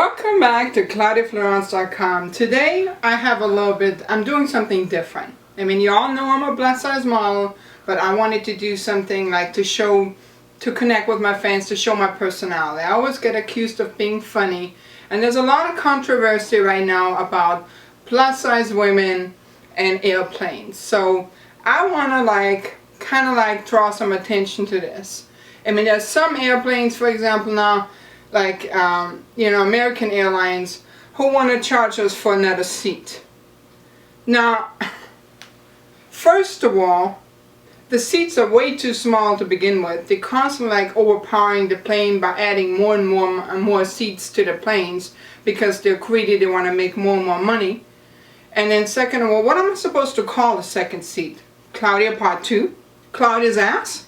Welcome back to ClaudiaFloraunce.com. Today I have I'm doing something different. I mean, you all know I'm a plus size model, but I wanted to do something like to connect with my fans, to show my personality. I always get accused of being funny, and there's a lot of controversy right now about plus size women and airplanes. So I want to kind of draw some attention to this. I mean, there's some airplanes, for example, now, American Airlines, who want to charge us for another seat. Now, first of all, the seats are way too small to begin with. They're constantly overpowering the plane by adding more and more seats to the planes because they're greedy, they want to make more and more money. And then second of all, what am I supposed to call the second seat? Claudia Part 2? Claudia's ass?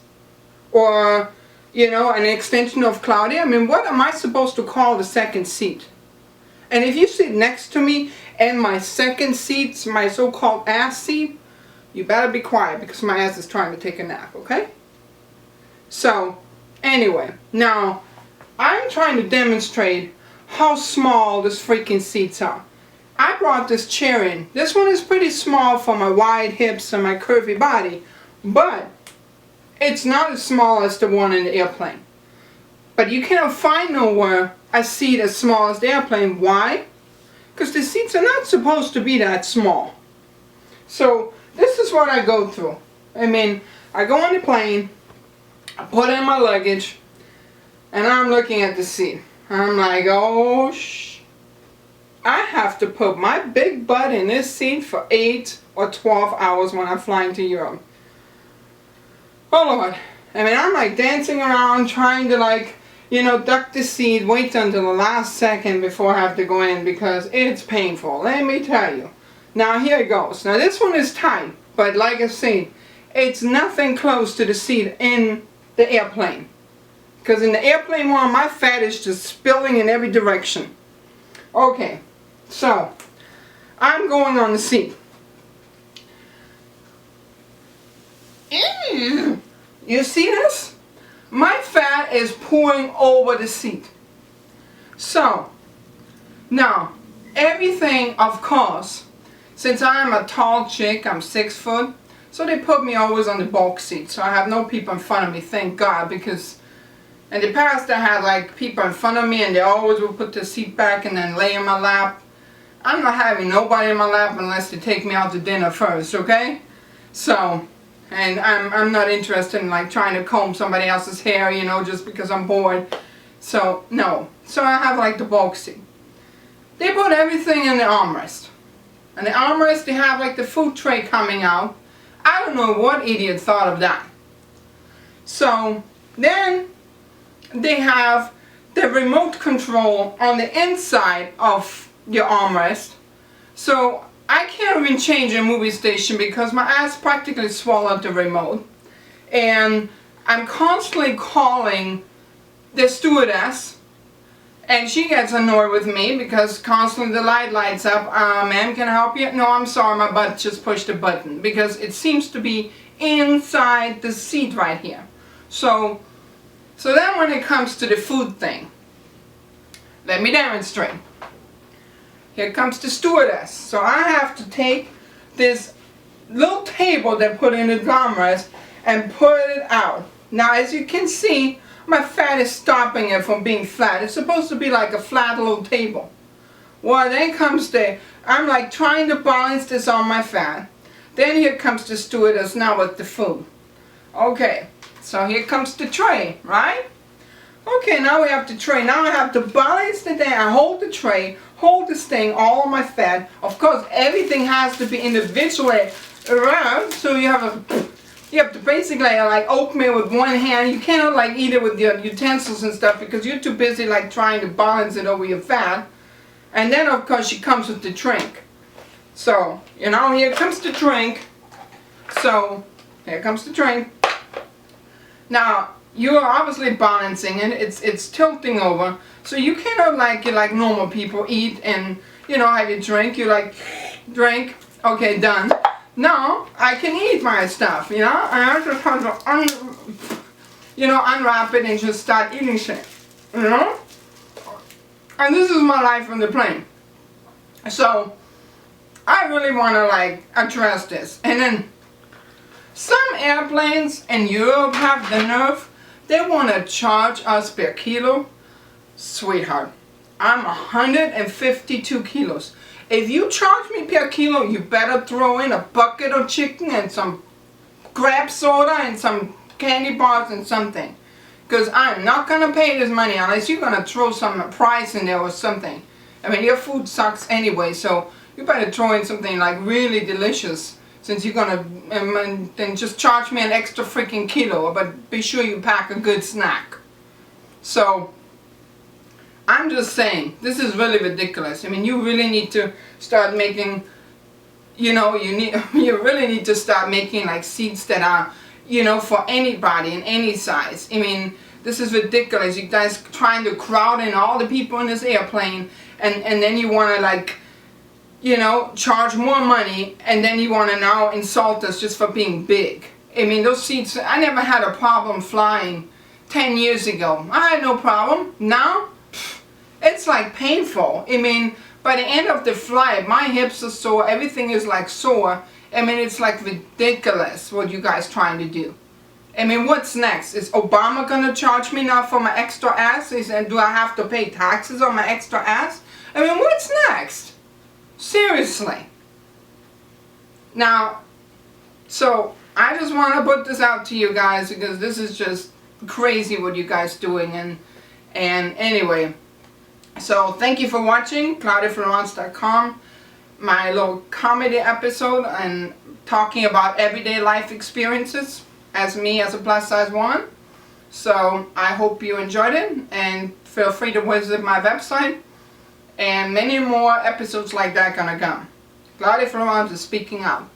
Or an extension of Claudia? I mean, what am I supposed to call the second seat? And if you sit next to me and my second seat, my so-called ass seat, you better be quiet because my ass is trying to take a nap, okay? So, anyway, now, I'm trying to demonstrate how small these freaking seats are. I brought this chair in. This one is pretty small for my wide hips and my curvy body, but it's not as small as the one in the airplane. But you cannot find nowhere a seat as small as the airplane. Why? Because the seats are not supposed to be that small. So this is what I go through. I mean, I go on the plane, I put in my luggage, and I'm looking at the seat. I'm like, oh I have to put my big butt in this seat for 8 or 12 hours when I'm flying to Europe. Oh Lord, I mean, I'm dancing around trying to duck the seat, wait until the last second before I have to go in because it's painful, let me tell you. Now here it goes. Now this one is tight, but like I said, it's nothing close to the seat in the airplane. Because in the airplane one, my fat is just spilling in every direction. Okay, so I'm going on the seat. You see this? My fat is pouring over the seat. So, now, everything, of course, since I'm a tall chick, I'm 6 foot, so they put me always on the bulk seat, so I have no people in front of me, thank God, because in the past I had people in front of me and they always would put the seat back and then lay in my lap. I'm not having nobody in my lap unless they take me out to dinner first, okay? So, and I'm not interested in trying to comb somebody else's hair, just because I'm bored. So, no. So I have the bulk seat. They put everything in the armrest. And the armrest, they have the food tray coming out. I don't know what idiot thought of that. So, then they have the remote control on the inside of your armrest. So, I can't even change a movie station because my ass practically swallowed the remote. And I'm constantly calling the stewardess. And she gets annoyed with me because constantly the light lights up. Ma'am, can I help you? No, I'm sorry, my butt just pushed the button. Because it seems to be inside the seat right here. So then when it comes to the food thing, let me demonstrate. Here comes the stewardess. So I have to take this little table they put in the armrest and put it out. Now as you can see, my fat is stopping it from being flat. It's supposed to be like a flat little table. Well, then comes I'm trying to balance this on my fat. Then here comes the stewardess now with the food. Okay, so here comes the tray, right? Okay, now we have the tray. Now I have to balance the thing. I hold the tray, hold this thing, all of my fat. Of course, everything has to be individually around. So you have to basically open it with one hand. You cannot eat it with your utensils and stuff because you're too busy trying to balance it over your fat. And then of course she comes with the drink. So, here comes the drink. So, here comes the drink. Now, you are obviously balancing and it's tilting over. So you cannot like normal people eat and have your drink. You drink, okay, done. No, I can eat my stuff, I just have to unwrap it and just start eating shit, And this is my life on the plane. So I really want to like address this. And then some airplanes in Europe have the nerve, they want to charge us per kilo. Sweetheart, I'm 152 kilos. If you charge me per kilo, you better throw in a bucket of chicken and some grape soda and some candy bars and something. Because I'm not going to pay this money unless you're going to throw some price in there or something. I mean, your food sucks anyway, so you better throw in something like really delicious. Since you're going to, then just charge me an extra freaking kilo. But be sure you pack a good snack. So, I'm just saying, this is really ridiculous. I mean, you really need to start making, you know, you really need to start making like seats that are, you know, for anybody in any size. I mean, this is ridiculous. You guys trying to crowd in all the people in this airplane, and then you want to like, you know, charge more money, and then you want to now insult us just for being big. I mean, those seats, I never had a problem flying 10 years ago. I had no problem. Now, it's like painful. I mean, by the end of the flight, my hips are sore, everything is like sore. I mean, it's like ridiculous what you guys trying to do. I mean, what's next? Is Obama gonna charge me now for my extra ass? Do I have to pay taxes on my extra ass? I mean, what's next? Seriously. Now, so I just want to put this out to you guys because this is just crazy what you guys doing, and anyway. So thank you for watching ClaudiaFloraunce.com, my little comedy episode and talking about everyday life experiences as me as a plus size woman. So I hope you enjoyed it, and feel free to visit my website, and many more episodes like that gonna come. Claudia Floraunce is speaking out.